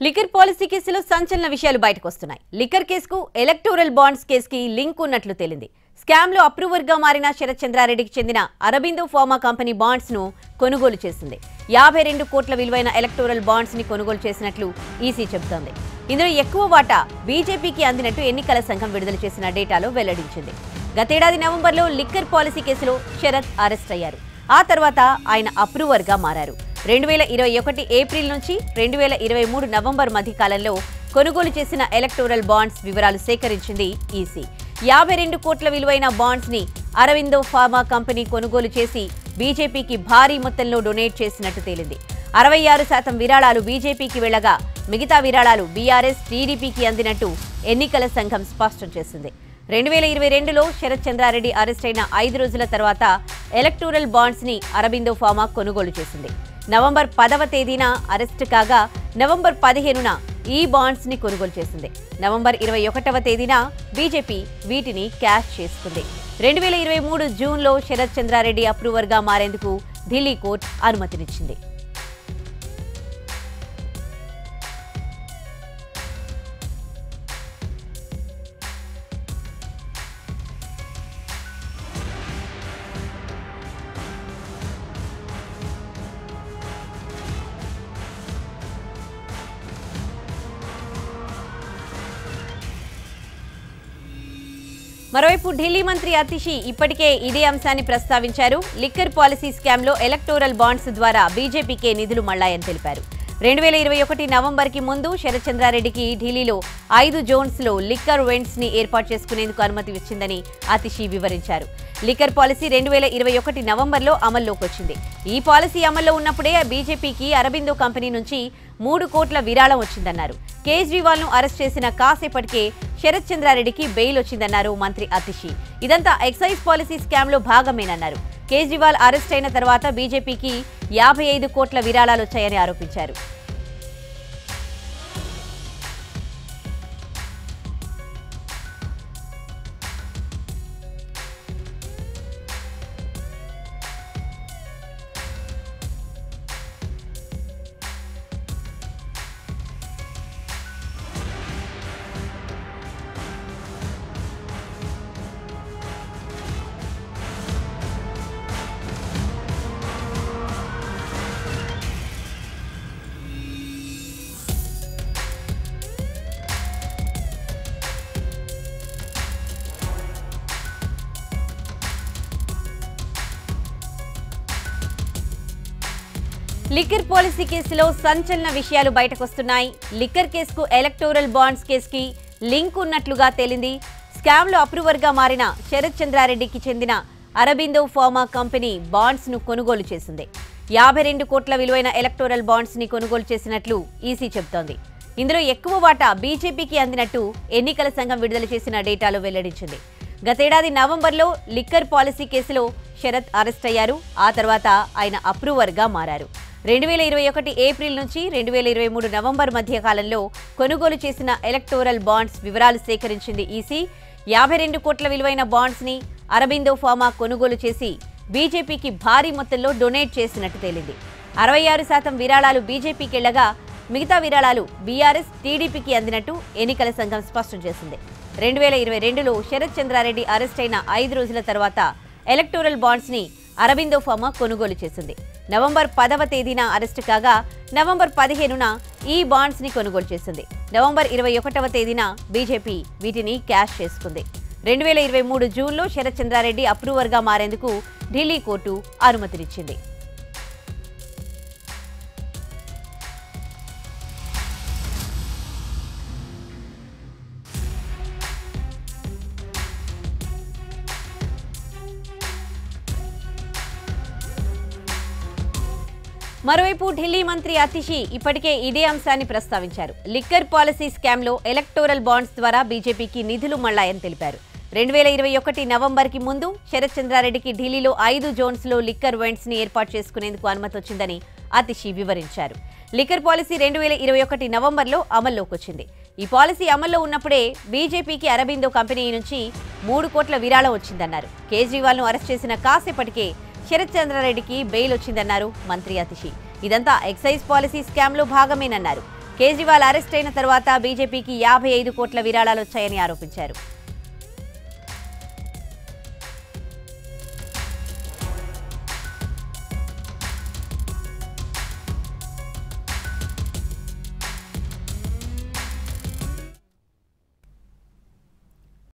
Liquor policy కేసులో సంచలన విషయాలు బయటకు వస్తున్నాయి. లిక్కర్ కేసుకు ఎలక్టోరల్ బాండ్స్ కేసుకి లింక్ ఉన్నట్లు తేలింది. స్కామ్ లో అప్రూవర్ గా మారిన శరత్ చంద్రారెడ్డికి చెందిన అరబిందో ఫార్మా కంపెనీ బాండ్స్ ను కొనుగోలు చేసింది. 52 కోట్ల విలువైన ఎలక్టోరల్ బాండ్స్ ని కొనుగోలు చేసినట్లు ఈసీ చెబుతోంది. ఇందులో ఎక్కువ వాటా బీజేపీకి అందినట్టు ఎన్నికల సంఘం విడుదల చేసిన డేటాలో వెల్లడించింది. గతేడాది నవంబర్లో లిక్కర్ పాలసీ కేసులో శరత్ అరెస్ట్ అయ్యారు. ఆ తర్వాత ఆయన అప్రూవర్ గా మారారు. 2021 ఏప్రిల్ నుంచి 2023 నవంబర్ మధ్య కాలంలో కొనుగోలు చేసిన ఎలక్టోరల్ బాండ్స్ వివరాలు సేకరించింది ఈసీ. 52 కోట్ల విలువైన బాండ్స్ ని అరబిందో ఫార్మా కంపెనీ కొనుగోలు చేసి బీజేపీకి భారీ మొత్తంలో డొనేట్ చేసినట్టు తేలింది. 66% విరాళాలు బీజేపీకి వెళ్లగా మిగతా విరాళాలు బీఆర్ఎస్, టీడీపీకి అందినట్టు ఎన్నికల సంఘం స్పష్టం చేసింది. 2022లో శరత్ చంద్రారెడ్డి అరెస్ట్ అయిన 5 రోజుల తర్వాత ఎలక్టోరల్ బాండ్స్ ని అరబిందో ఫార్మా కొనుగోలు చేసింది. నవంబర్ 10వ తేదీన అరెస్ట్ కాగా నవంబర్ 15న ఈ బాండ్స్ ని కొనుగోలు చేసింది. నవంబర్ 21వ తేదీన బీజేపీ వీటిని క్యాష్ చేసుకుంది. 2023 జూన్లో శరత్ చంద్రారెడ్డి అప్రూవర్ గా మారేందుకు ఢిల్లీ కోర్టు అనుమతినిచ్చింది. మరోవైపు ఢిల్లీ మంత్రి అతిషి ఇప్పటికే ఇదే అంశాన్ని ప్రస్తావించారు. లిక్కర్ పాలసీ స్కామ్ లో ఎలక్టోరల్ బాండ్స్ ద్వారా బీజేపీకే నిధులు మళ్లాయని తెలిపారు. 2021 నవంబర్కి ముందు శరత్ చంద్రారెడ్డికి ఢిల్లీలో 5 జోన్స్ లో లిక్కర్ వెంట్స్ ని ఏర్పాటు చేసుకునేందుకు అనుమతి ఇచ్చిందని అతిషి వివరించారు. లిక్కర్ పాలసీ 2021 నవంబర్లో అమల్లోకి వచ్చింది. ఈ పాలసీ అమల్లో ఉన్నప్పుడే బీజేపీకి అరబిందో కంపెనీ నుంచి 3 కోట్ల విరాళం వచ్చిందన్నారు. కేజ్రీవాల్ ను అరెస్ట్ చేసిన కాసేపటికే శరత్ చంద్రారెడ్డికి బెయిల్ వచ్చిందన్నారు మంత్రి అతిషి. ఇదంతా ఎక్సైజ్ పాలసీ స్కామ్ లో భాగమేనన్నారు. కేజ్రీవాల్ అరెస్ట్ అయిన తర్వాత బీజేపీకి 55 కోట్ల విరాళాలు వచ్చాయని ఆరోపించారు. లిక్కర్ పాలసీ కేసులో సంచలన విషయాలు బయటకొస్తున్నాయి. లిక్కర్ కేసుకు ఎలక్టోరల్ బాండ్స్ కేసుకి లింక్ ఉన్నట్లుగా తేలింది. స్కామ్ లో అప్రూవర్ గా మారిన శరత్ చంద్రారెడ్డికి చెందిన అరబిందో ఫార్మా కంపెనీ బాండ్స్ ను కొనుగోలు చేసింది. 52 కోట్ల విలువైన ఎలక్టోరల్ బాండ్స్ ని కొనుగోలు చేసినట్లు ఈసీ చెబుతోంది. ఇందులో ఎక్కువ వాటా బీజేపీకి అందినట్టు ఎన్నికల సంఘం విడుదల చేసిన డేటాలో వెల్లడించింది. గతేడాది నవంబర్లో లిక్కర్ పాలసీ కేసులో శరత్ అరెస్ట్ అయ్యారు. ఆ తర్వాత ఆయన అప్రూవర్ గా మారారు. 2021 ఏప్రిల్ నుంచి 2023 నవంబర్ మధ్య కాలంలో కొనుగోలు చేసిన ఎలక్టోరల్ బాండ్స్ వివరాలు సేకరించింది ఈసీ. 52 కోట్ల విలువైన బాండ్స్ ని అరబిందో ఫార్మా కొనుగోలు చేసి బీజేపీకి భారీ మొత్తంలో డొనేట్ చేసినట్టు తేలింది. 66% విరాళాలు బీజేపీకి వెళ్లగా మిగతా విరాళాలు బీఆర్ఎస్, టీడీపీకి అందినట్టు ఎన్నికల సంఘం స్పష్టం చేసింది. 2022లో శరత్ చంద్రారెడ్డి అరెస్ట్ అయిన 5 రోజుల తర్వాత ఎలక్టోరల్ బాండ్స్ ని అరబిందో ఫార్మా కొనుగోలు చేసింది. నవంబర్ 10వ తేదీన అరెస్టు కాగా నవంబర్ 15న ఈ బాండ్స్ ని కొనుగోలు చేసింది. నవంబర్ 21వ తేదీన బీజేపీ వీటిని క్యాష్ చేసుకుంది. 2023 జూన్లో శరత్ చంద్రారెడ్డి అప్రూవర్ గా మారేందుకు ఢిల్లీ కోర్టు అనుమతినిచ్చింది. మరోవైపు ఢిల్లీ మంత్రి అతిషి ఇప్పటికే ఇదే అంశాన్ని ప్రస్తావించారు. లిక్కర్ పాలసీ స్కామ్ లో ఎలక్టోరల్ బాండ్స్ ద్వారా బీజేపీకి నిధులు మళ్లాయని తెలిపారు. 2021 నవంబర్కి ముందు శరత్ చంద్రారెడ్డికి ఢిల్లీలో 5 జోన్స్ లో లిక్కర్ వెంట్స్ ని ఏర్పాటు చేసుకునేందుకు అనుమతి వచ్చిందని అతిషి వివరించారు. లిక్కర్ పాలసీ 2021 నవంబర్లో అమల్లోకి వచ్చింది. ఈ పాలసీ అమల్లో ఉన్నప్పుడే బీజేపీకి అరబిందో కంపెనీ నుంచి 3 కోట్ల విరాళం వచ్చిందన్నారు. కేజ్రీవాల్ ను అరెస్ట్ చేసిన కాసేపటికే శరత్ చంద్రారెడ్డికి బెయిల్ వచ్చిందన్నారు మంత్రి అతిషి. ఇదంతా ఎక్సైజ్ పాలసీ స్కామ్ లో భాగమేనన్నారు. కేజ్రీవాల్ అరెస్ట్ అయిన తర్వాత బీజేపీకి 55 కోట్ల విరాళాలు వచ్చాయని ఆరోపించారు.